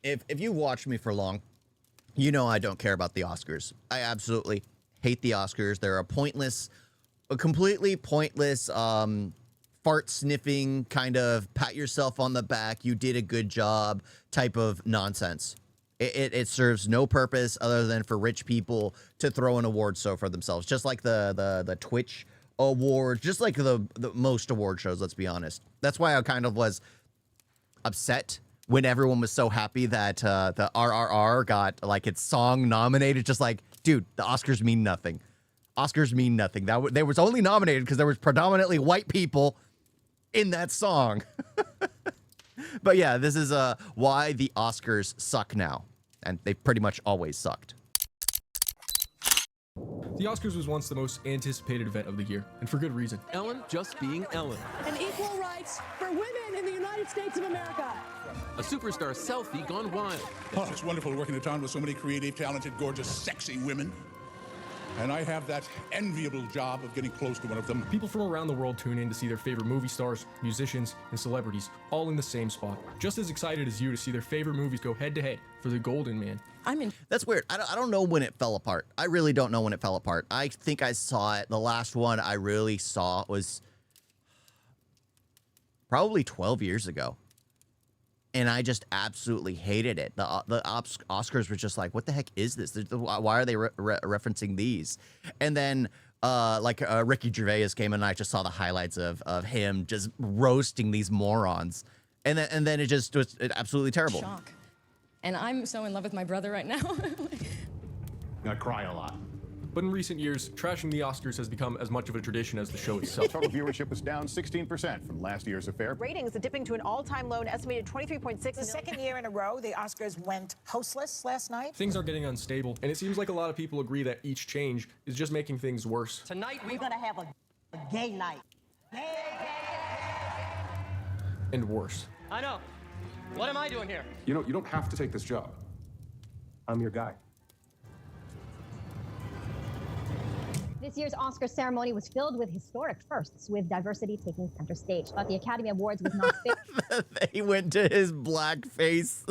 if you watch me for long, you know I don't care about the Oscars. I absolutely hate the Oscars. They're a completely pointless, fart sniffing kind of pat yourself on the back, you did a good job type of nonsense. It serves no purpose other than for rich people to throw an award show for themselves, just like the Twitch awards, just like the most award shows. Let's be honest. That's why I kind of was upset when everyone was so happy that the RRR got like its song nominated. Just like, dude, the Oscars mean nothing. Oscars mean nothing. They was only nominated because there was predominantly white people in that song. But yeah, this is why the Oscars suck now, and they pretty much always sucked. The Oscars was once the most anticipated event of the year, and for good reason. Ellen just being Ellen. And equal rights for women in the United States of America. A superstar selfie gone wild. Oh, it's wonderful working in a town with so many creative, talented, gorgeous, sexy women. And I have that enviable job of getting close to one of them. People from around the world tune in to see their favorite movie stars, musicians, and celebrities, all in the same spot. Just as excited as you to see their favorite movies go head-to-head for the Golden Man. That's weird. I don't know when it fell apart. I really don't know when it fell apart. I think I saw it. The last one I really saw was probably 12 years ago. And I just absolutely hated it. The Oscars were just like, what the heck is this? Why are they referencing these? And then Ricky Gervais came and I just saw the highlights of him just roasting these morons. And then it just was absolutely terrible. Shock. And I'm so in love with my brother right now. I cry a lot. But in recent years, trashing the Oscars has become as much of a tradition as the show itself. Total viewership was down 16% from last year's affair. Ratings are dipping to an all-time low, an estimated 23.6. The second year in a row, the Oscars went hostless last night. Things are getting unstable, and it seems like a lot of people agree that each change is just making things worse. Tonight, we're gonna have a gay night. And worse. I know. What am I doing here? You know, you don't have to take this job. I'm your guy. This year's Oscar ceremony was filled with historic firsts, with diversity taking center stage. But the Academy Awards was not fair. They went to his black face.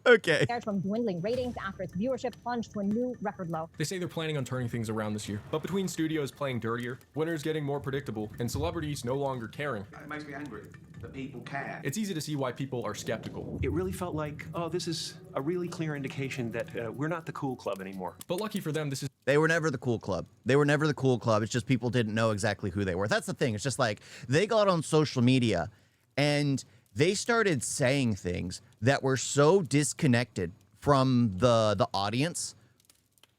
Okay. From dwindling ratings after its viewership plunged to a new record low. They say they're planning on turning things around this year. But between studios playing dirtier, winners getting more predictable, and celebrities no longer caring, it makes me angry that people care. It's easy to see why people are skeptical. It really felt like, oh, this is a really clear indication that we're not the cool club anymore. But lucky for them, this is... They were never the cool club. They were never the cool club. It's just people didn't know exactly who they were. That's the thing. It's just like they got on social media and they started saying things that were so disconnected from the audience.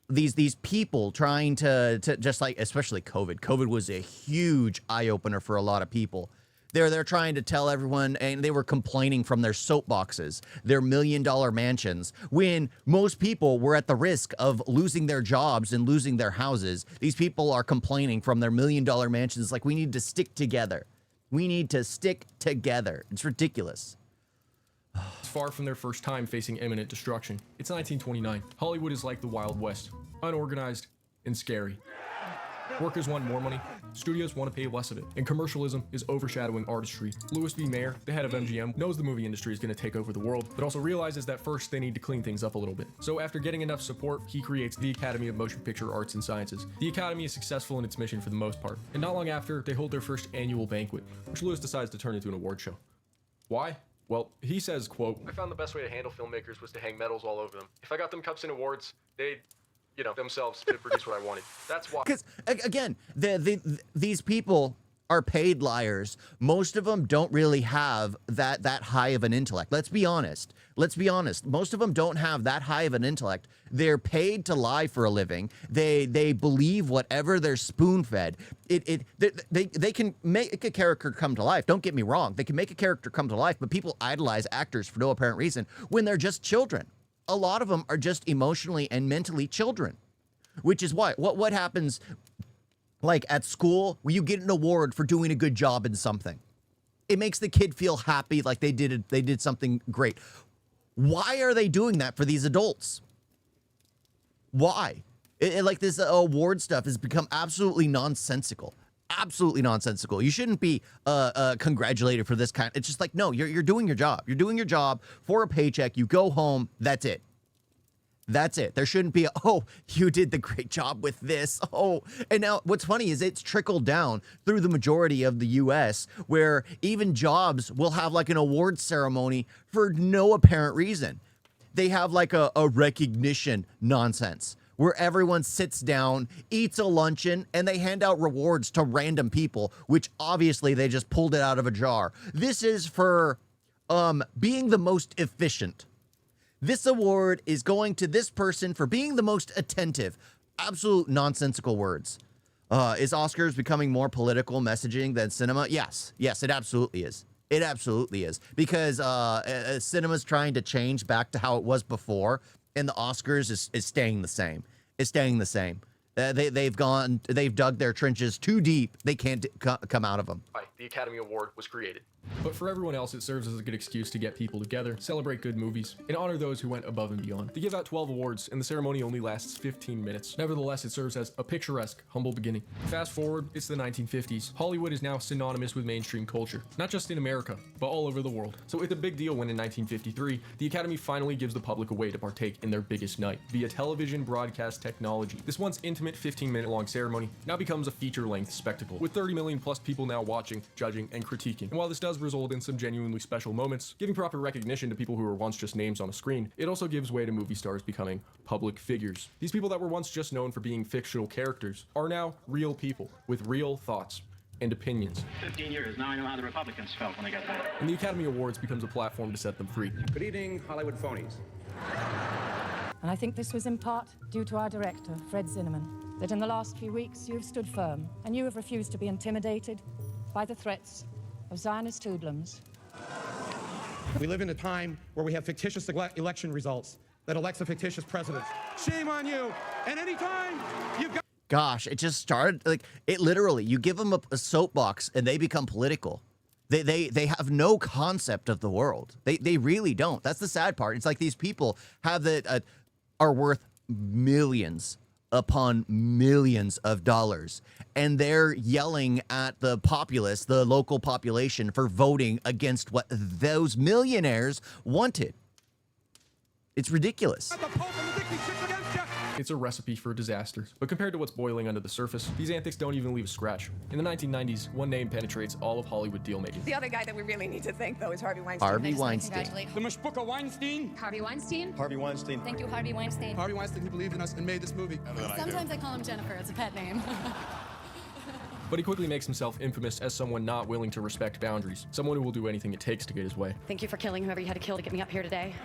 These people trying to just like, especially COVID. COVID was a huge eye-opener for a lot of people. They're trying to tell everyone, and they were complaining from their soapboxes, their million-dollar mansions, when most people were at the risk of losing their jobs and losing their houses. These people are complaining from their million-dollar mansions like, we need to stick together. We need to stick together. It's ridiculous. It's far from their first time facing imminent destruction. It's 1929. Hollywood is like the Wild West, unorganized and scary. Workers want more money, studios want to pay less of it, and commercialism is overshadowing artistry. Louis B. Mayer, the head of MGM, knows the movie industry is going to take over the world, but also realizes that first they need to clean things up a little bit. So after getting enough support, he creates the Academy of Motion Picture Arts and Sciences. The Academy is successful in its mission for the most part, and not long after, they hold their first annual banquet, which Louis decides to turn into an award show. Why? Well, he says, quote, "I found the best way to handle filmmakers was to hang medals all over them. If I got them cups and awards, they'd, themselves could produce what I wanted. That's why." Because, again, these people are paid liars. Most of them don't really have that high of an intellect. Let's be honest. Most of them don't have that high of an intellect. They're paid to lie for a living. They believe whatever they're spoon-fed. They can make a character come to life. Don't get me wrong. They can make a character come to life, but people idolize actors for no apparent reason when they're just children. A lot of them are just emotionally and mentally children, which is why what happens like at school where you get an award for doing a good job in something. It makes the kid feel happy, like they did something great. Why are they doing that for these adults? Why? Like this award stuff has become absolutely nonsensical. absolutely nonsensical. You shouldn't be congratulated for this kind. It's just like, no, you're doing your job. You're doing your job for a paycheck. You go home. That's it. That's it. There shouldn't be, oh, you did the great job with this. Oh, and now what's funny is it's trickled down through the majority of the US, where even jobs will have like an award ceremony for no apparent reason. They have like a recognition nonsense where everyone sits down, eats a luncheon, and they hand out rewards to random people, which obviously they just pulled it out of a jar. This is for being the most efficient. This award is going to this person for being the most attentive. Absolute nonsensical words. Is Oscars becoming more political messaging than cinema? Yes. Yes, it absolutely is. It absolutely is. Because cinema's trying to change back to how it was before, and the Oscars is staying the same. It's staying the same. They've dug their trenches too deep. They can't come out of them. The Academy Award was created. But for everyone else, it serves as a good excuse to get people together, celebrate good movies, and honor those who went above and beyond. They give out 12 awards, and the ceremony only lasts 15 minutes. Nevertheless, it serves as a picturesque, humble beginning. Fast forward, it's the 1950s. Hollywood is now synonymous with mainstream culture, not just in America, but all over the world. So it's a big deal when in 1953, the Academy finally gives the public a way to partake in their biggest night via television broadcast technology. This once intimate 15-minute-long ceremony now becomes a feature-length spectacle, with 30 million plus people now watching, judging, and critiquing. And while this does result in some genuinely special moments, giving proper recognition to people who were once just names on a screen, it also gives way to movie stars becoming public figures. These people that were once just known for being fictional characters are now real people with real thoughts and opinions. 15 years, now I know how the Republicans felt when they got there. And the Academy Awards becomes a platform to set them free. Good evening, Hollywood phonies. And I think this was in part due to our director, Fred Zinnemann, that in the last few weeks you've stood firm and you have refused to be intimidated by the threats of Zionist hoodlums. We live in a time where we have fictitious election results that elects a fictitious president. Shame on you. And anytime you've got... Gosh, it just started, like, it literally, you give them a soapbox and they become political. They have no concept of the world. They really don't. That's the sad part. It's like these people have are worth millions upon millions of dollars, and they're yelling at the populace, the local population, for voting against what those millionaires wanted. It's ridiculous. It's a recipe for disaster, but compared to what's boiling under the surface, these antics don't even leave a scratch. In the 1990s, one name penetrates all of Hollywood deal-making. The other guy that we really need to thank, though, is Harvey Weinstein. Harvey Weinstein. The Mashbuka Weinstein. Harvey Weinstein. Harvey Weinstein. Thank you, Harvey Weinstein. Harvey Weinstein, he believed in us and made this movie. Sometimes I call him Jennifer. It's a pet name. But he quickly makes himself infamous as someone not willing to respect boundaries, someone who will do anything it takes to get his way. Thank you for killing whoever you had to kill to get me up here today.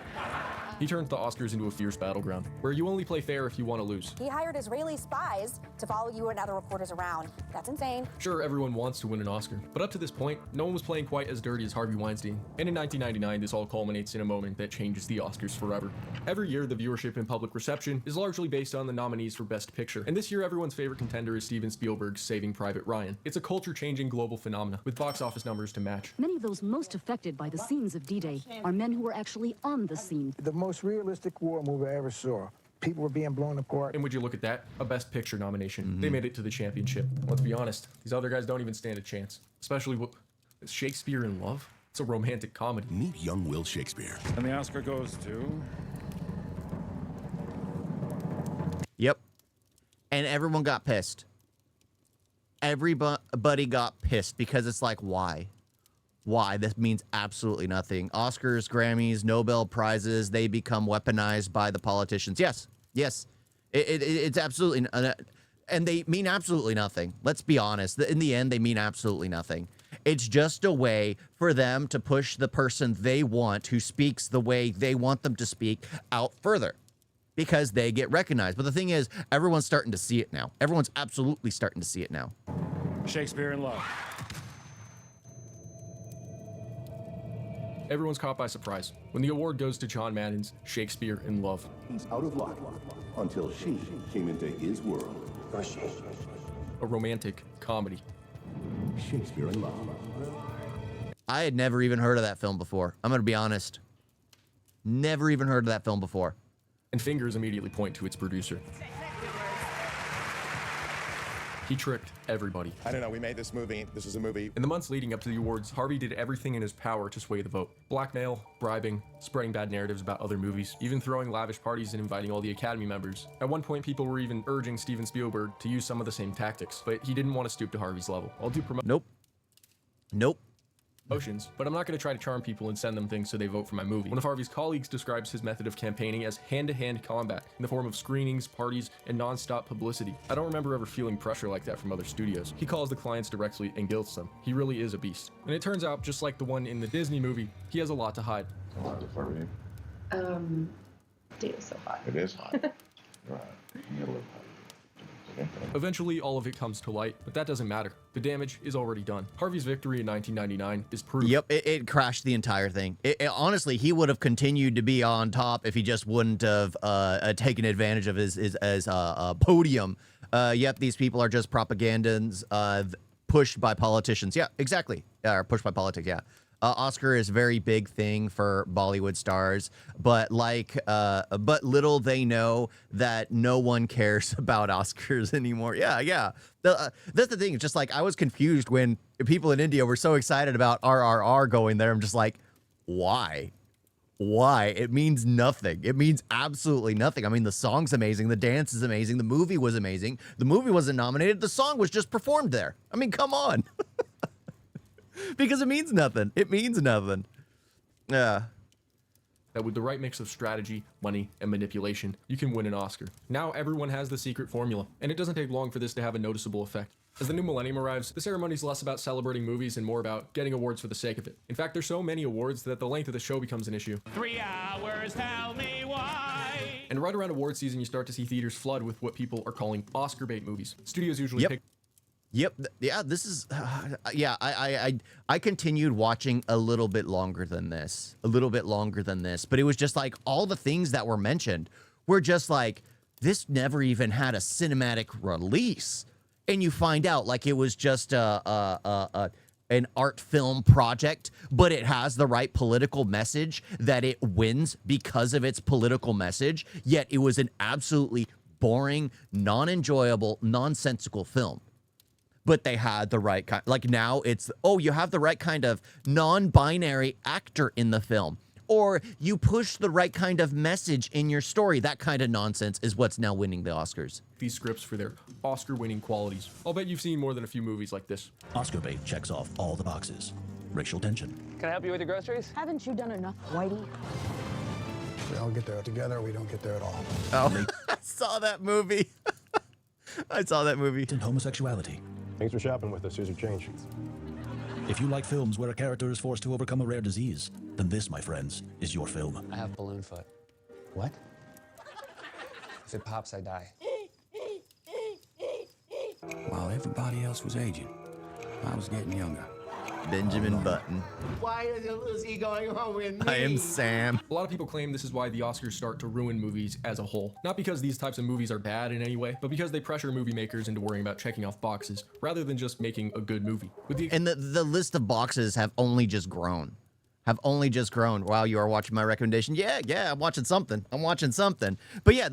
He turns the Oscars into a fierce battleground, where you only play fair if you want to lose. He hired Israeli spies to follow you and other reporters around. That's insane. Sure, everyone wants to win an Oscar, but up to this point, no one was playing quite as dirty as Harvey Weinstein. And in 1999, this all culminates in a moment that changes the Oscars forever. Every year, the viewership and public reception is largely based on the nominees for Best Picture. And this year, everyone's favorite contender is Steven Spielberg's Saving Private Ryan. It's a culture-changing global phenomena, with box office numbers to match. Many of those most affected by the scenes of D-Day are men who were actually on the scene. The most realistic war movie I ever saw. People were being blown apart. And would you look at that? A Best Picture nomination. They made it to the championship. Let's be honest, these other guys don't even stand a chance. Especially with Shakespeare in Love. It's a romantic comedy. Meet young Will Shakespeare. And the Oscar goes to... Yep. And everyone got pissed. Everybody got pissed because it's like, why? Why? This means absolutely nothing. Oscars, Grammys, Nobel Prizes, they become weaponized by the politicians. Yes, yes. It's absolutely... and they mean absolutely nothing. Let's be honest. In the end, they mean absolutely nothing. It's just a way for them to push the person they want, who speaks the way they want them to speak, out further, because they get recognized. But the thing is, everyone's starting to see it now. Everyone's absolutely starting to see it now. Shakespeare in Love. Everyone's caught by surprise when the award goes to John Madden's Shakespeare in Love. He's out of luck until she came into his world. A romantic comedy. Shakespeare in Love. I had never even heard of that film before. I'm going to be honest. Never even heard of that film before. And fingers immediately point to its producer. He tricked everybody. I don't know, we made this movie. This is a movie. In the months leading up to the awards, Harvey did everything in his power to sway the vote. Blackmail, bribing, spreading bad narratives about other movies, even throwing lavish parties and inviting all the Academy members. At one point, people were even urging Steven Spielberg to use some of the same tactics, but he didn't want to stoop to Harvey's level. I'll do Nope. promotions, but I'm not going to try to charm people and send them things so they vote for my movie. One of Harvey's colleagues describes his method of campaigning as hand-to-hand combat in the form of screenings, parties, and non-stop publicity. I don't remember ever feeling pressure like that from other studios. He calls the clients directly and guilts them. He really is a beast. And it turns out, just like the one in the Disney movie, he has a lot to hide. Date is so hot. It is hot. Right. Middle of Eventually, all of it comes to light, but that doesn't matter. The damage is already done. Harvey's victory in 1999 is proof. Yep, it crashed the entire thing. Honestly, he would have continued to be on top if he just wouldn't have taken advantage of his podium. Yep, these people are just propagandans pushed by politicians. Yeah, exactly. Pushed by politics, yeah. Oscar is a very big thing for Bollywood stars, but but little they know that no one cares about Oscars anymore. Yeah. That's the thing. It's just like I was confused when people in India were so excited about RRR going there. I'm just like, why? Why? It means nothing. It means absolutely nothing. I mean, the song's amazing. The dance is amazing. The movie was amazing. The movie wasn't nominated. The song was just performed there. I mean, come on. Because it means nothing. It means nothing. Yeah. That with the right mix of strategy, money, and manipulation, you can win an Oscar. Now everyone has the secret formula, and it doesn't take long for this to have a noticeable effect. As the new millennium arrives, the ceremony's less about celebrating movies and more about getting awards for the sake of it. In fact, there's so many awards that the length of the show becomes an issue. 3 hours, tell me why. And right around award season, you start to see theaters flood with what people are calling Oscar bait movies. Studios usually pick. Yep. Yeah, this is, yeah, I continued watching a little bit longer than this, but it was just like all the things that were mentioned were just like, this never even had a cinematic release. And you find out like it was just an art film project, but it has the right political message that it wins because of its political message. Yet it was an absolutely boring, non-enjoyable, nonsensical film. But they had the right kind, like now it's, oh, you have the right kind of non-binary actor in the film, or you push the right kind of message in your story. That kind of nonsense is what's now winning the Oscars. These scripts for their Oscar-winning qualities. I'll bet you've seen more than a few movies like this. Oscar bait checks off all the boxes. Racial tension. Can I help you with your groceries? Haven't you done enough, Whitey? We all get there together, or we don't get there at all. Oh, I saw that movie. I saw that movie. And homosexuality. Thanks for shopping with us. Here's your change. If you like films where a character is forced to overcome a rare disease, then this, my friends, is your film. I have balloon foot. What? If it pops, I die. While everybody else was aging, I was getting younger. Benjamin Button. Why is he going home with me? I am Sam. A lot of people claim this is why the Oscars start to ruin movies as a whole. Not because these types of movies are bad in any way, but because they pressure movie makers into worrying about checking off boxes rather than just making a good movie. And the list of boxes have only just grown. Wow, you are watching my recommendation. Yeah, I'm watching something. But yeah,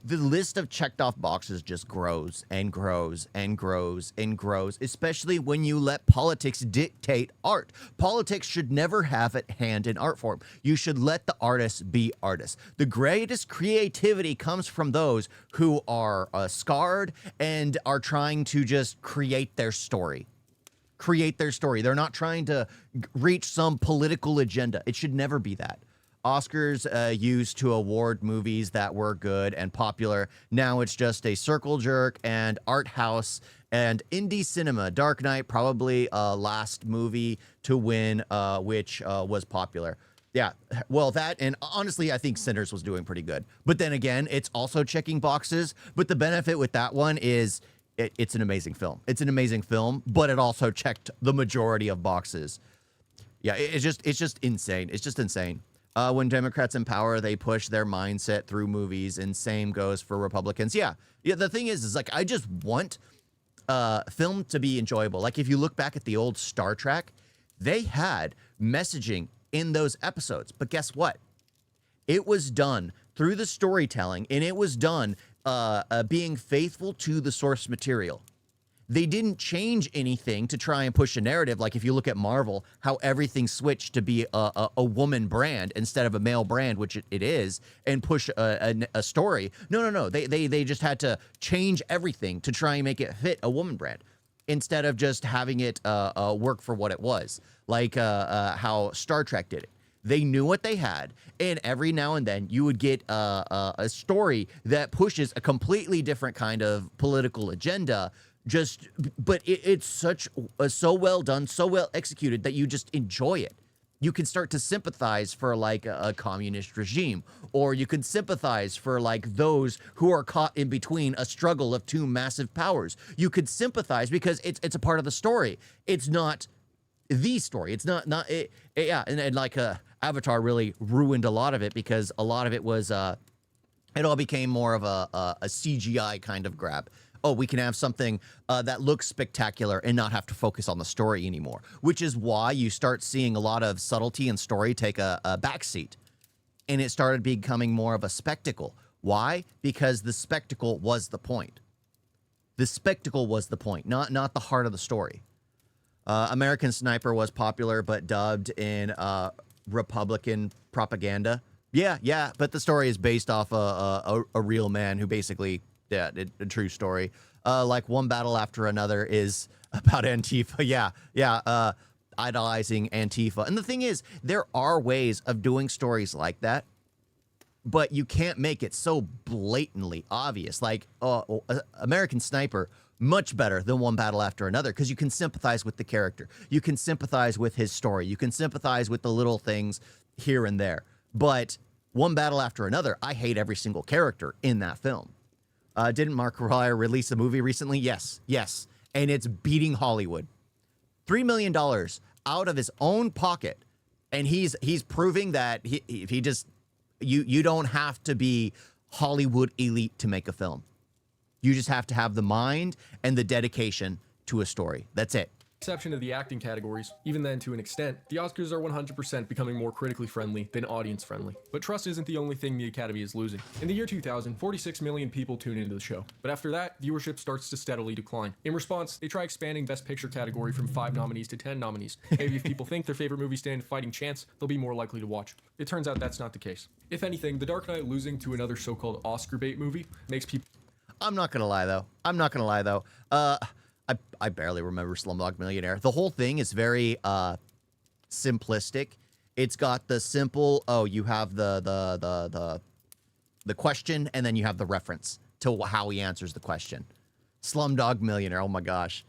the list of checked off boxes just grows and grows and grows and grows, especially when you let politics dictate art. Politics should never have a hand in art form. You should let the artists be artists. The greatest creativity comes from those who are scarred and are trying to just create their story. They're not trying to reach some political agenda. It should never be that. Oscars used to award movies that were good and popular. Now it's just a circle jerk and art house and indie cinema. Dark Knight, probably last movie to win, which was popular. Yeah, well, that, and honestly, I think Sinners was doing pretty good. But then again, it's also checking boxes. But the benefit with that one is it's an amazing film. But it also checked the majority of boxes. Yeah, it's just insane. When Democrats in power, they push their mindset through movies, and same goes for Republicans. Yeah. The thing is like, I just want film to be enjoyable. Like, if you look back at the old Star Trek, they had messaging in those episodes. But guess what? It was done through the storytelling, and it was done being faithful to the source material. They didn't change anything to try and push a narrative. Like if you look at Marvel, how everything switched to be a woman brand instead of a male brand, which it is, and push a story. No. They just had to change everything to try and make it fit a woman brand instead of just having it work for what it was. Like how Star Trek did it. They knew what they had, and every now and then you would get a story that pushes a completely different kind of political agenda. But it's so well done, so well executed that you just enjoy it. You can start to sympathize for like a communist regime, or you can sympathize for like those who are caught in between a struggle of two massive powers. You could sympathize because it's a part of the story. It's not the story. It's not yeah. And like Avatar really ruined a lot of it because a lot of it was it all became more of a CGI kind of grab. Oh, we can have something that looks spectacular and not have to focus on the story anymore, which is why you start seeing a lot of subtlety and story take a backseat. And it started becoming more of a spectacle. Why? Because the spectacle was the point. The spectacle was the point, not the heart of the story. American Sniper was popular, but dubbed in Republican propaganda. Yeah, but the story is based off a real man who basically... Yeah, a true story. Like One Battle After Another is about Antifa. Yeah. Idolizing Antifa. And the thing is, there are ways of doing stories like that, but you can't make it so blatantly obvious. Like American Sniper, much better than One Battle After Another because you can sympathize with the character. You can sympathize with his story. You can sympathize with the little things here and there. But One Battle After Another, I hate every single character in that film. Didn't Mark Rylance release a movie recently? Yes. And it's beating Hollywood. $3 million out of his own pocket. And he's proving that he just, you don't have to be Hollywood elite to make a film. You just have to have the mind and the dedication to a story. That's it. Exception of the acting categories, even then to an extent, the Oscars are 100% becoming more critically friendly than audience friendly. But trust isn't the only thing the Academy is losing. In the year 2000, 46 million people tuned into the show. But after that, viewership starts to steadily decline. In response, they try expanding Best Picture category from 5 nominees to 10 nominees. Maybe if people think their favorite movie stand a fighting chance, they'll be more likely to watch. It turns out that's not the case. If anything, The Dark Knight losing to another so-called Oscar bait movie makes people... I'm not gonna lie though. I barely remember Slumdog Millionaire. The whole thing is very simplistic. It's got the simple, you have the question and then you have the reference to how he answers the question. Slumdog Millionaire, oh my gosh.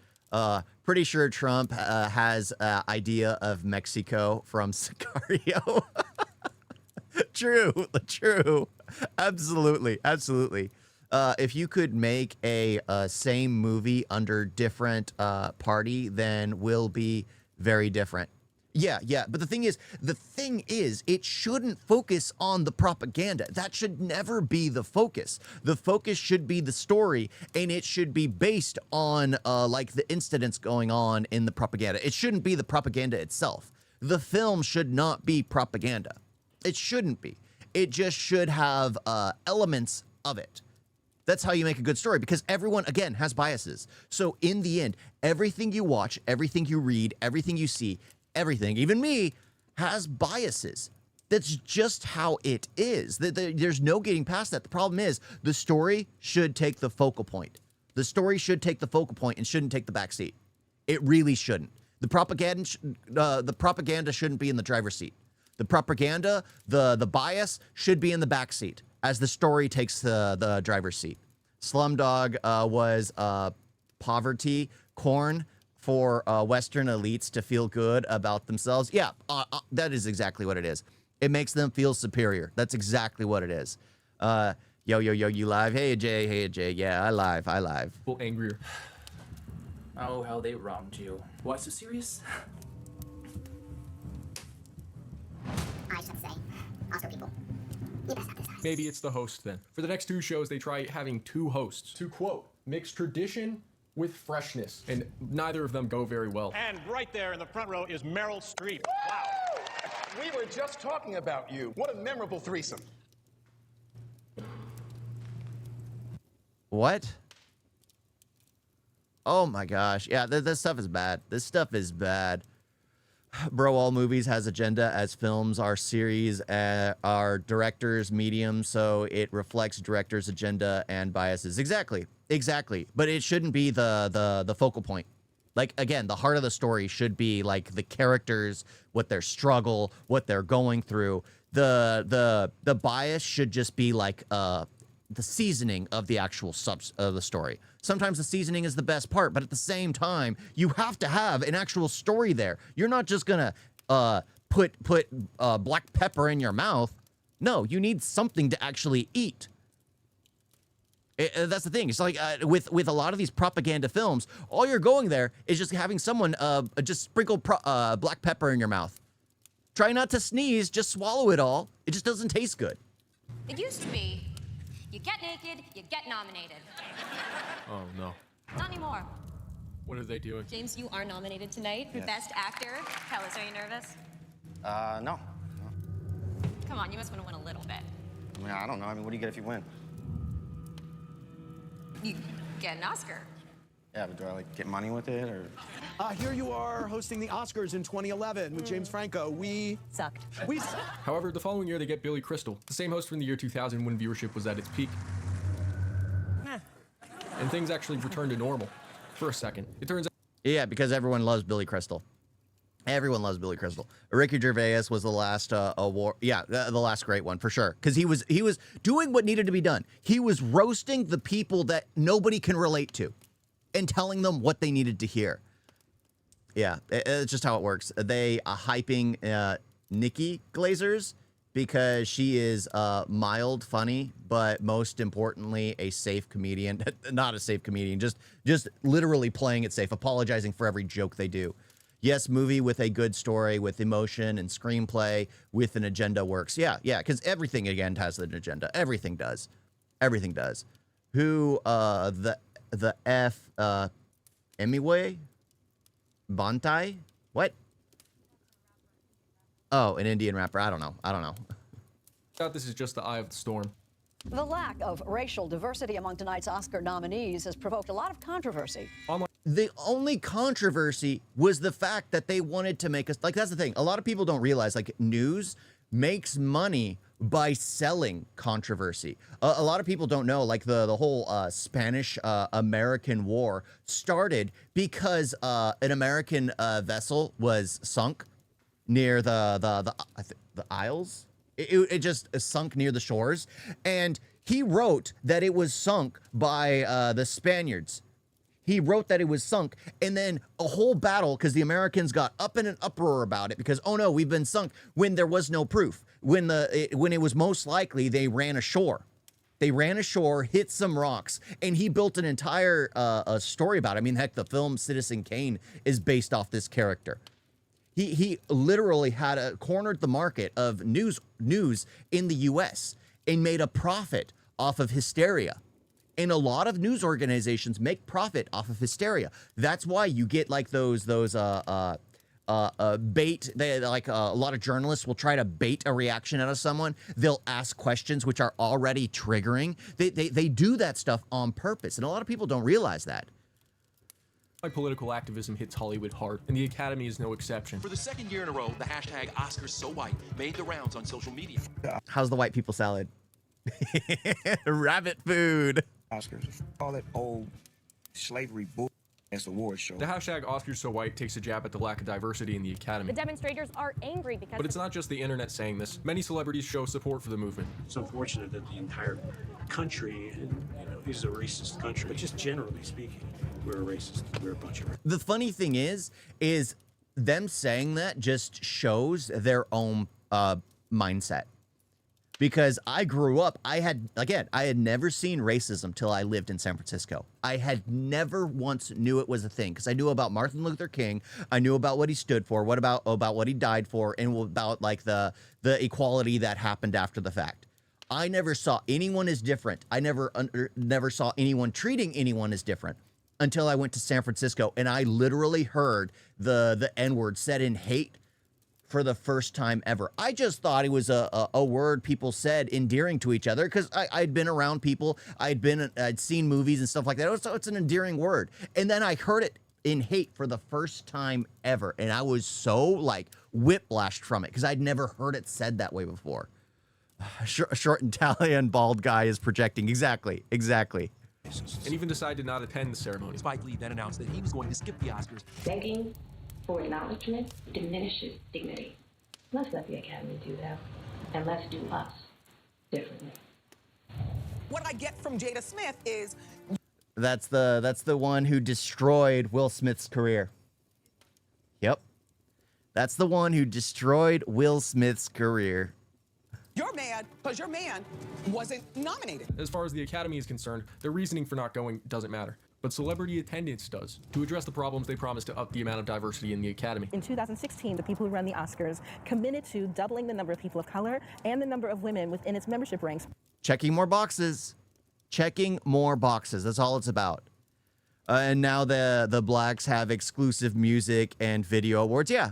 Pretty sure Trump has idea of Mexico from Sicario. True. Absolutely. If you could make a same movie under different party, then will be very different. Yeah. But the thing is, it shouldn't focus on the propaganda. That should never be the focus. The focus should be the story, and it should be based on like the incidents going on in the propaganda. It shouldn't be the propaganda itself. The film should not be propaganda. It shouldn't be. It just should have elements of it. That's how you make a good story, because everyone, again, has biases. So in the end, everything you watch, everything you read, everything you see, everything, even me, has biases. That's just how it is. There's no getting past that. The problem is the story should take the focal point. The story should take the focal point and shouldn't take the back seat. It really shouldn't. The propaganda shouldn't be in the driver's seat. The propaganda, the bias should be in the back seat as the story takes the driver's seat. Slumdog was poverty corn for Western elites to feel good about themselves. Yeah, that is exactly what it is. It makes them feel superior. That's exactly what it is. Yo, you live? Hey, Jay. Yeah, I live. People angrier. Oh, how they wronged you. Why so serious? I should say, Oscar people, you best not this time. Maybe it's the host then. For the next 2 shows, they try having 2 hosts. To quote, mix tradition with freshness, and neither of them go very well. And right there in the front row is Meryl Streep. Wow. We were just talking about you. What a memorable threesome. What? Oh my gosh. Yeah, this stuff is bad. This stuff is bad. Bro, all movies has agenda, as films are series, are directors' medium, so it reflects directors' agenda and biases. Exactly. Exactly. But it shouldn't be the focal point. Like, again, the heart of the story should be like the characters, what their struggle, what they're going through. The bias should just be like the seasoning of the actual of the story. Sometimes the seasoning is the best part, but at the same time, you have to have an actual story there. You're not just gonna put black pepper in your mouth. No, you need something to actually eat. That's the thing. It's like with a lot of these propaganda films, all you're going there is just having someone just sprinkle black pepper in your mouth. Try not to sneeze, just swallow it all. It just doesn't taste good. It used to be, you get naked, you get nominated. Oh, no. Not anymore. What are they doing? James, you are nominated tonight for Best Actor. Kellis, are you nervous? No. Come on, you must want to win a little bit. I mean, I don't know. I mean, what do you get if you win? You get an Oscar. Yeah, but do I, like, get money with it, or...? Here you are hosting the Oscars in 2011 with James Franco. We sucked. However, the following year they get Billy Crystal, the same host from the year 2000 when viewership was at its peak. And things actually returned to normal for a second. It turns out... Yeah, because everyone loves Billy Crystal. Everyone loves Billy Crystal. Ricky Gervais was the last award. Yeah, the last great one for sure. Because he was doing what needed to be done. He was roasting the people that nobody can relate to, and telling them what they needed to hear. Yeah, it's just how it works. They are hyping Nikki Glazers because she is mild, funny, but most importantly, a safe comedian. Not a safe comedian, just literally playing it safe, apologizing for every joke they do. Yes, movie with a good story, with emotion and screenplay, with an agenda works. Yeah, because everything, again, has an agenda. Everything does. Everything does. Who, the F, Emiwe? Bantai? What? Oh, an Indian rapper. I don't know. I thought this is just the eye of the storm. The lack of racial diversity among tonight's Oscar nominees has provoked a lot of controversy. The only controversy was the fact that they wanted to make us, like, that's the thing. A lot of people don't realize, like, news makes money by selling controversy. A lot of people don't know, like, the whole Spanish American War started because an American vessel was sunk near the Isles. It just sunk near the shores, and he wrote that it was sunk by the Spaniards. He wrote that it was sunk, and then a whole battle, because the Americans got up in an uproar about it, because, oh no, we've been sunk, when there was no proof. When it was most likely they ran ashore. They ran ashore, hit some rocks, and he built an entire story about it. I mean, heck, the film Citizen Kane is based off this character. He literally had cornered the market of news in the U.S. and made a profit off of hysteria. And a lot of news organizations make profit off of hysteria. That's why you get like those bait. They like a lot of journalists will try to bait a reaction out of someone. They'll ask questions which are already triggering. They do that stuff on purpose, and a lot of people don't realize that. My political activism hits Hollywood hard, and the Academy is no exception. For the second year in a row, the hashtag #OscarsSoWhite made the rounds on social media. How's the white people salad? Rabbit food. Oscars. All that old slavery bull ass award show. The hashtag #OscarsSoWhite takes a jab at the lack of diversity in the Academy. The demonstrators are angry because... But it's not just the internet saying this. Many celebrities show support for the movement. It's unfortunate that the entire country, and is a racist country, but just generally speaking, we're a racist. We're a bunch of racists. The funny thing is them saying that just shows their own mindset. Because I grew up, I had never seen racism till I lived in San Francisco. I had never once knew it was a thing, because I knew about Martin Luther King. I knew about what he stood for, about what he died for, and about like the equality that happened after the fact. I never saw anyone as different. I never saw anyone treating anyone as different until I went to San Francisco, and I literally heard the N-word said in hate for the first time ever. I just thought it was a word people said endearing to each other because I'd been around people, I'd seen movies and stuff like that. So it's an endearing word. And then I heard it in hate for the first time ever, and I was so like whiplashed from it because I'd never heard it said that way before. Short Italian bald guy is projecting. Exactly. And even decided to not attend the ceremony. Spike Lee then announced that he was going to skip the Oscars. Begging for acknowledgement diminishes dignity. Let's let the Academy do that, and let's do us differently. What I get from Jada Smith is that's the one who destroyed Will Smith's career. Yep. That's the one who destroyed Will Smith's career. you're mad because your man wasn't nominated. As far as the Academy is concerned, their reasoning for not going doesn't matter. But celebrity attendance does. To address the problems, they promised to up the amount of diversity in the Academy. In 2016, the people who run the Oscars committed to doubling the number of people of color and the number of women within its membership ranks. Checking more boxes. Checking more boxes. That's all it's about. And now the blacks have exclusive music and video awards. Yeah.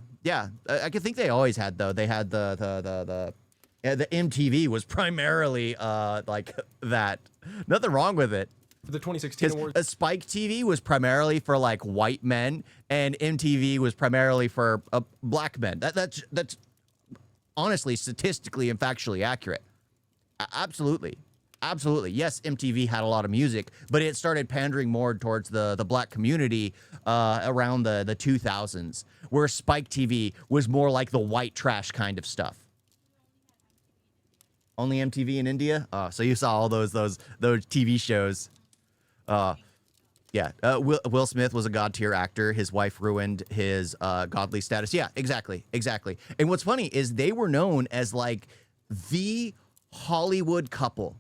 I can think they always had, though. They had the MTV was primarily like that. Nothing wrong with it. For the 2016 awards, Spike TV was primarily for like white men, and MTV was primarily for black men. That's honestly statistically and factually accurate. Absolutely. Yes, MTV had a lot of music, but it started pandering more towards the black community around the 2000s, where Spike TV was more like the white trash kind of stuff. Only MTV in India? So you saw all those TV shows. Will Smith was a god tier actor. His wife ruined his godly status. Yeah, exactly. And what's funny is they were known as like the Hollywood couple,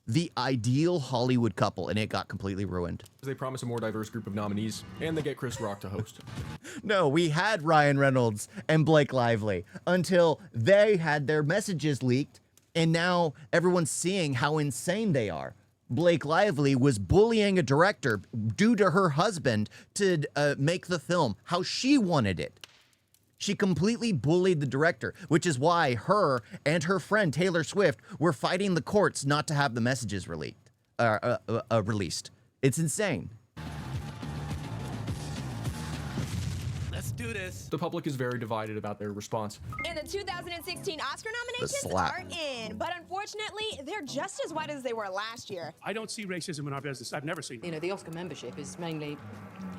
the ideal Hollywood couple, and it got completely ruined. They promise a more diverse group of nominees, and they get Chris Rock to host. No, we had Ryan Reynolds and Blake Lively until they had their messages leaked, and now everyone's seeing how insane they are. Blake Lively was bullying a director due to her husband to make the film how she wanted it. She completely bullied the director, which is why her and her friend Taylor Swift were fighting the courts not to have the messages released. It's insane. Let's do this. The public is very divided about their response. And the 2016 Oscar nominations slap. are in, but unfortunately, they're just as white as they were last year. I don't see racism in our business. I've never seen it. You know, the Oscar membership is mainly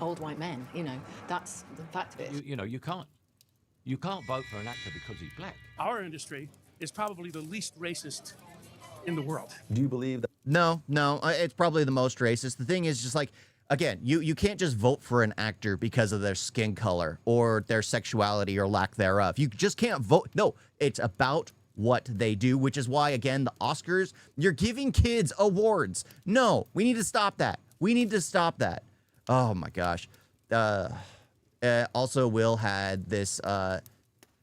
old white men. You know, that's the fact of it. You know, you can't vote for an actor because he's black. Our industry is probably the least racist in the world. Do you believe that? No, it's probably the most racist. The thing is just like, again, you can't just vote for an actor because of their skin color or their sexuality or lack thereof. You just can't vote. No, it's about what they do, which is why, again, the Oscars, you're giving kids awards. No, we need to stop that. Oh, my gosh. Also, Will had this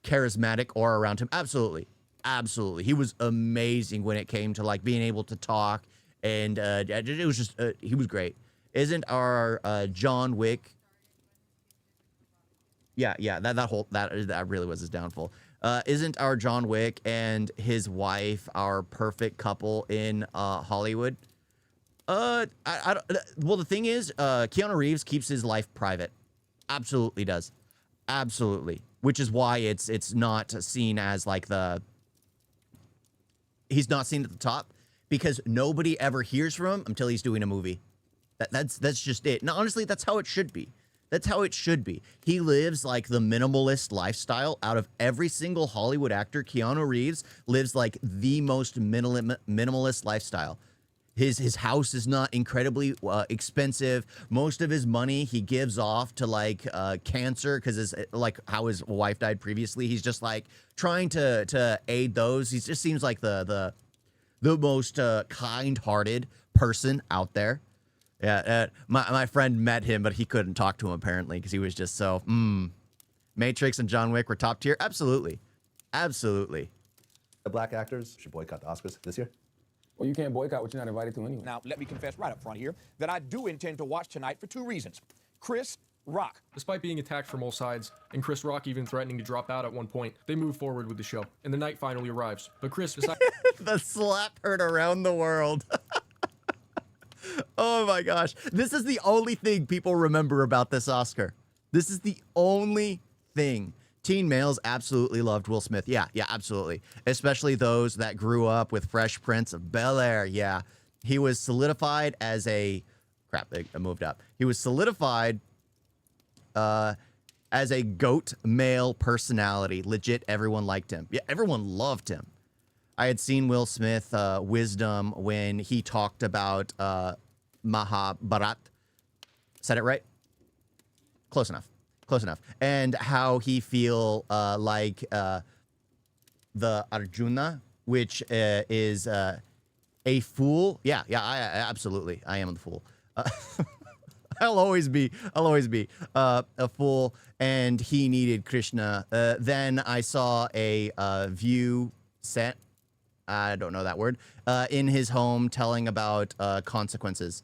charismatic aura around him. Absolutely. He was amazing when it came to like being able to talk, and it was just he was great. Isn't our John Wick? Yeah, that really was his downfall. Isn't our John Wick and his wife our perfect couple in Hollywood? I don't, well, the thing is, Keanu Reeves keeps his life private. Absolutely does. Absolutely. Which is why it's not seen as like he's not seen at the top, because nobody ever hears from him until he's doing a movie. That's just it. Now, honestly, that's how it should be. He lives like the minimalist lifestyle out of every single Hollywood actor. Keanu Reeves lives like the most minimalist lifestyle. His house is not incredibly expensive. Most of his money he gives off to like cancer, because like how his wife died previously. He's just like trying to aid those. He just seems like the most kind-hearted person out there. Yeah, my friend met him, but he couldn't talk to him apparently because he was just so. Matrix and John Wick were top tier. Absolutely. The black actors should boycott the Oscars this year? Well, you can't boycott what you're not invited to anyway. Now, let me confess right up front here that I do intend to watch tonight for two reasons. Chris Rock. Despite being attacked from all sides, and Chris Rock even threatening to drop out at one point, they move forward with the show, and the night finally arrives. But Chris decides The slap heard around the world. Oh my gosh. This is the only thing people remember about this Oscar. This is the only thing. Teen males absolutely loved Will Smith. Yeah, absolutely. Especially those that grew up with Fresh Prince of Bel-Air. Yeah. He was solidified as a... Crap, I moved up. He was solidified as a GOAT male personality. Legit, everyone liked him. Yeah, everyone loved him. I had seen Will Smith wisdom when he talked about Mahabharat. Said it right? Close enough. Close enough. And how he feel like the Arjuna, which is a fool. Yeah, I absolutely. I am the fool. I'll always be a fool, and he needed Krishna. Then I saw a view set. I don't know that word. In his home, telling about consequences.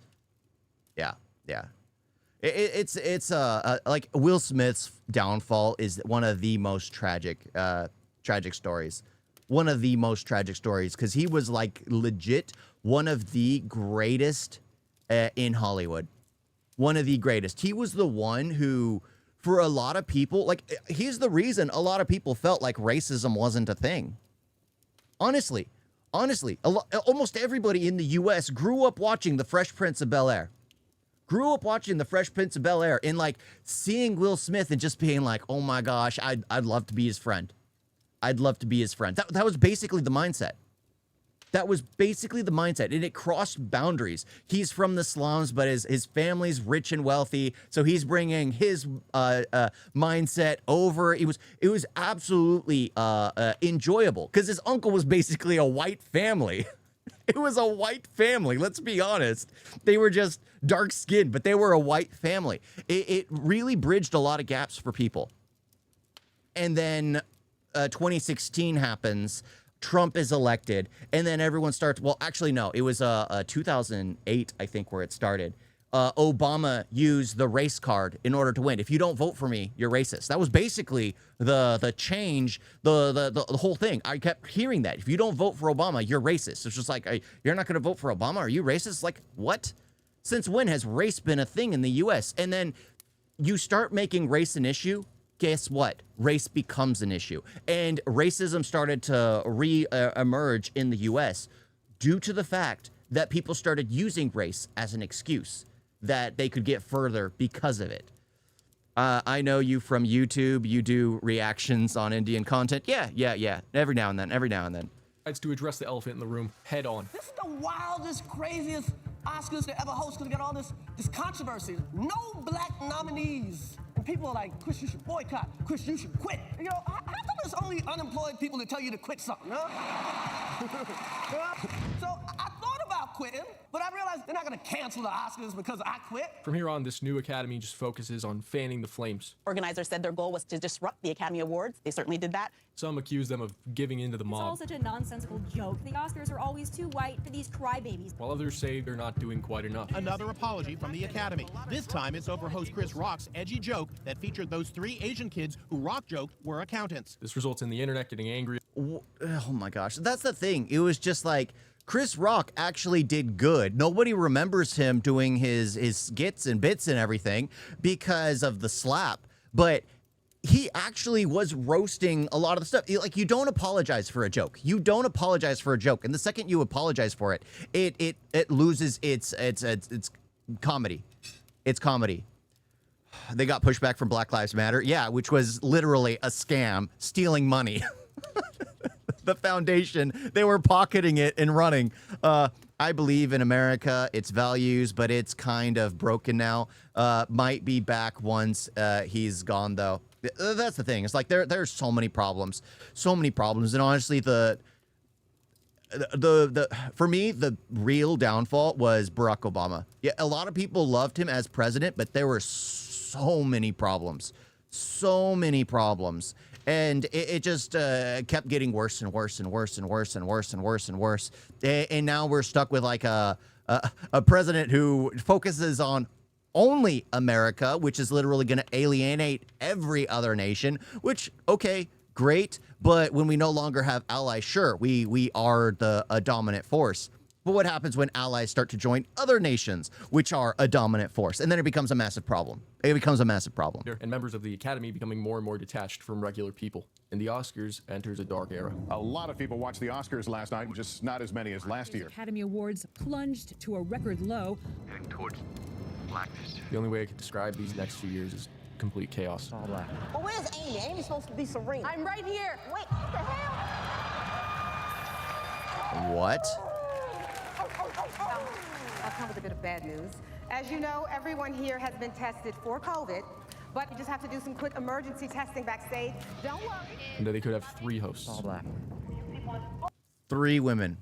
Yeah. It's like Will Smith's downfall is one of the most tragic stories. One of the most tragic stories, because he was like legit one of the greatest in Hollywood. One of the greatest. He was the one who, for a lot of people, like, he's the reason a lot of people felt like racism wasn't a thing. Honestly, almost everybody in the U.S. grew up watching The Fresh Prince of Bel-Air. Grew up watching The Fresh Prince of Bel-Air and like seeing Will Smith and just being like, oh my gosh, I'd love to be his friend. I'd love to be his friend. That was basically the mindset. That was basically the mindset, and it crossed boundaries. He's from the slums, but his family's rich and wealthy, so he's bringing his mindset over. It was absolutely enjoyable, because his uncle was basically a white family. It was a white family, let's be honest. They were just dark-skinned, but they were a white family. It really bridged a lot of gaps for people. And then 2016 happens. Trump is elected, and then everyone starts, well, actually, no, it was 2008, I think, where it started. Obama used the race card in order to win. If you don't vote for me, you're racist. That was basically the change, the whole thing. I kept hearing that. If you don't vote for Obama, you're racist. It's just like, you're not going to vote for Obama? Are you racist? Like, what? Since when has race been a thing in the U.S.? And then you start making race an issue, guess what? Race becomes an issue. And racism started to re-emerge in the U.S. due to the fact that people started using race as an excuse that they could get further because of it. I know you from YouTube. You do reactions on Indian content. Yeah. Every now and then. It's to address the elephant in the room head on. This is the wildest, craziest Oscars to ever host, because we got all this controversy. No black nominees. And people are like, Chris, you should boycott. Chris, you should quit. You know, how come there's only unemployed people that tell you to quit something, huh? So I thought about quitting, but I realized they're not going to cancel the Oscars because I quit. From here on, this new Academy just focuses on fanning the flames. Organizers said their goal was to disrupt the Academy Awards. They certainly did that. Some accuse them of giving into the It's all mob, such a nonsensical joke. The Oscars are always too white for these crybabies. while others say they're not doing quite enough. Another apology from the Academy. This time it's over host Chris Rock's edgy joke that featured those 3 Asian kids who Rock joked were accountants. This results in the internet getting angry. Oh my gosh. That's the thing. It was just like, Chris Rock actually did good. Nobody remembers him doing his skits and bits and everything because of the slap. But he actually was roasting a lot of the stuff. Like, you don't apologize for a joke. You don't apologize for a joke. And the second you apologize for it, it loses its comedy. It's comedy. They got pushback from Black Lives Matter. Yeah, which was literally a scam, stealing money. The foundation, they were pocketing it and running. I believe in America, its values, but it's kind of broken now. Might be back once he's gone, though. That's the thing. It's like there's so many problems, and honestly, for me, the real downfall was Barack Obama. Yeah, a lot of people loved him as president, but there were so many problems. And it just kept getting worse and worse and worse and worse and worse and worse and worse. And now we're stuck with like a president who focuses on only America, which is literally going to alienate every other nation, which, okay, great. But when we no longer have allies, sure, we are a dominant force. But what happens when allies start to join other nations, which are a dominant force? And then it becomes a massive problem. It becomes a massive problem. And members of the Academy becoming more and more detached from regular people. And the Oscars enters a dark era. A lot of people watched the Oscars last night, just not as many as last year. Academy Awards plunged to a record low. Heading towards blackness. The only way I could describe these next few years is complete chaos. All black. Well, where's Amy? Amy's supposed to be serene. I'm right here. Wait, what the hell? What? I'll come with a bit of bad news. As you know, everyone here has been tested for COVID, but you just have to do some quick emergency testing backstage. Don't worry. And they could have 3 hosts. All black. 3 women.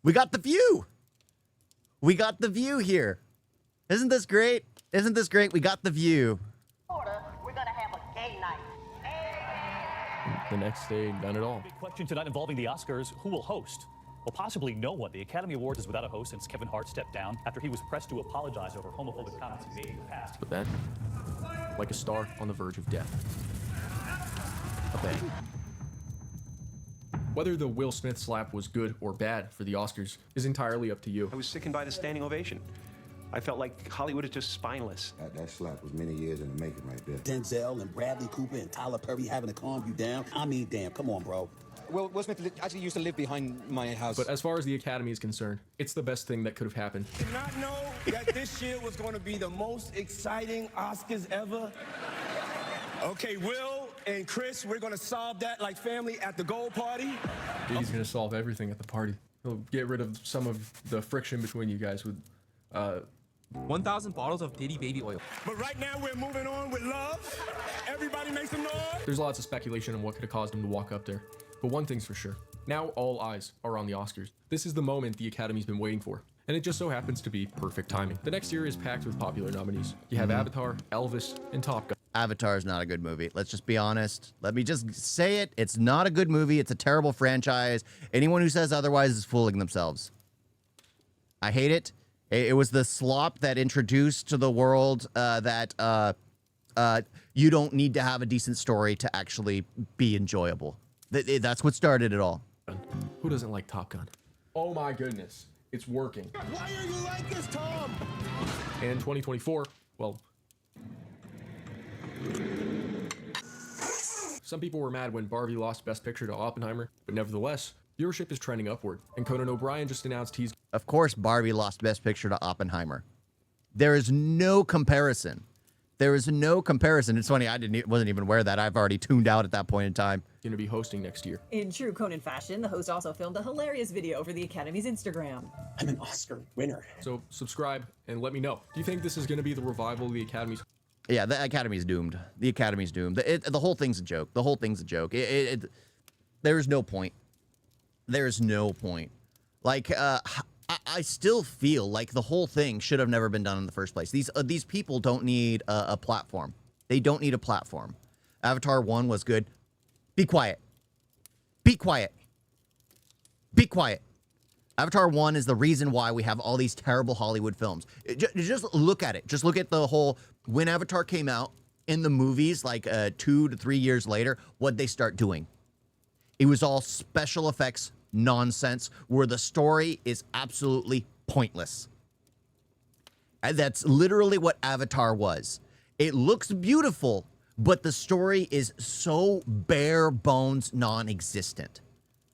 We got the view. We got the view here. Isn't this great? Isn't this great? We got the view. We're gonna have a gay night. The next day, none at all. Big question tonight involving the Oscars. Who will host? Well, possibly no one. The Academy Awards is without a host since Kevin Hart stepped down after he was pressed to apologize over homophobic comments he made in the past. But then, like a star on the verge of death, a bang. Whether the Will Smith slap was good or bad for the Oscars is entirely up to you. I was sickened by the standing ovation. I felt like Hollywood is just spineless. That slap was many years in the making right there. Denzel and Bradley Cooper and Tyler Perry having to calm you down. I mean, damn, come on, bro. Will Smith actually used to live behind my house. But as far as the Academy is concerned, it's the best thing that could have happened. Did not know that this year was going to be the most exciting Oscars ever. Okay, Will and Chris, we're going to solve that like family at the gold party. He's going to solve everything at the party. He'll get rid of some of the friction between you guys with 1,000 bottles of Diddy baby oil. But right now we're moving on with love. Everybody make some noise. There's lots of speculation on what could have caused him to walk up there. But one thing's for sure. Now all eyes are on the Oscars. This is the moment the Academy's been waiting for. And it just so happens to be perfect timing. The next year is packed with popular nominees. You have Avatar, Elvis, and Top Gun. Avatar is not a good movie. Let's just be honest. Let me just say it. It's not a good movie. It's a terrible franchise. Anyone who says otherwise is fooling themselves. I hate it. It was the slop that introduced to the world that you don't need to have a decent story to actually be enjoyable. That's what started it all. Who doesn't like Top Gun? Oh my goodness. It's working. Why are you like this, Tom? And 2024, well, some people were mad when Barbie lost Best Picture to Oppenheimer, but nevertheless, viewership is trending upward. And Conan O'Brien just announced he's... Of course, Barbie lost Best Picture to Oppenheimer. There is no comparison. There is no comparison. It's funny, wasn't even aware of that. I've already tuned out at that point in time. Going to be hosting next year. In true Conan fashion, the host also filmed a hilarious video for the Academy's Instagram. I'm an Oscar winner. So subscribe and let me know. Do you think this is going to be the revival of the Academy's? Yeah, the Academy's doomed. The Academy's doomed. The whole thing's a joke. The whole thing's a joke. There is no point. There is no point. Like, I still feel like the whole thing should have never been done in the first place. These people don't need a platform. They don't need a platform. Avatar 1 was good. Be quiet. Be quiet. Be quiet. Avatar 1 is the reason why we have all these terrible Hollywood films. Just look at it. Just look at the whole... When Avatar came out in the movies, like 2 to 3 years later, what'd they start doing? It was all special effects nonsense where the story is absolutely pointless. And that's literally what Avatar was. It looks beautiful, but the story is so bare bones non-existent.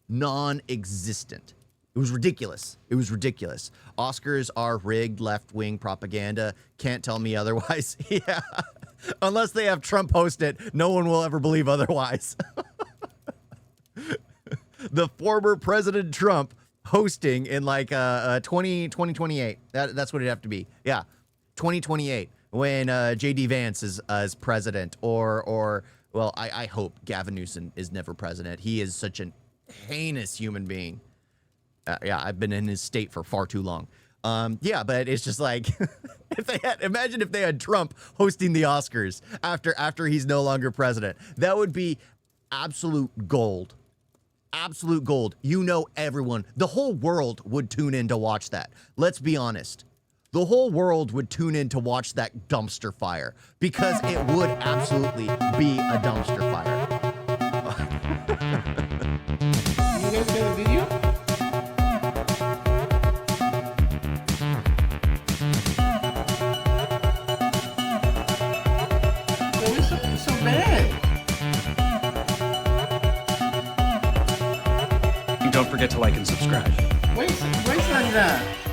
Non-existent. It was ridiculous. It was ridiculous. Oscars are rigged left-wing propaganda. Can't tell me otherwise. Yeah. Unless they have Trump host it, no one will ever believe otherwise. The former President Trump hosting in like 2028. That's what it'd have to be. Yeah. 2028 when JD Vance is president or well, I hope Gavin Newsom is never president. He is such an heinous human being. Yeah, I've been in his state for far too long. Yeah, but it's just like imagine if they had Trump hosting the Oscars after he's no longer president. That would be absolute gold. Absolute gold. You know, everyone, the whole world would tune in to watch that. Let's be honest. the whole world would tune in to watch that dumpster fire because it would absolutely be a dumpster fire. You guys got a video? So bad. And don't forget to like and subscribe. Wait on that.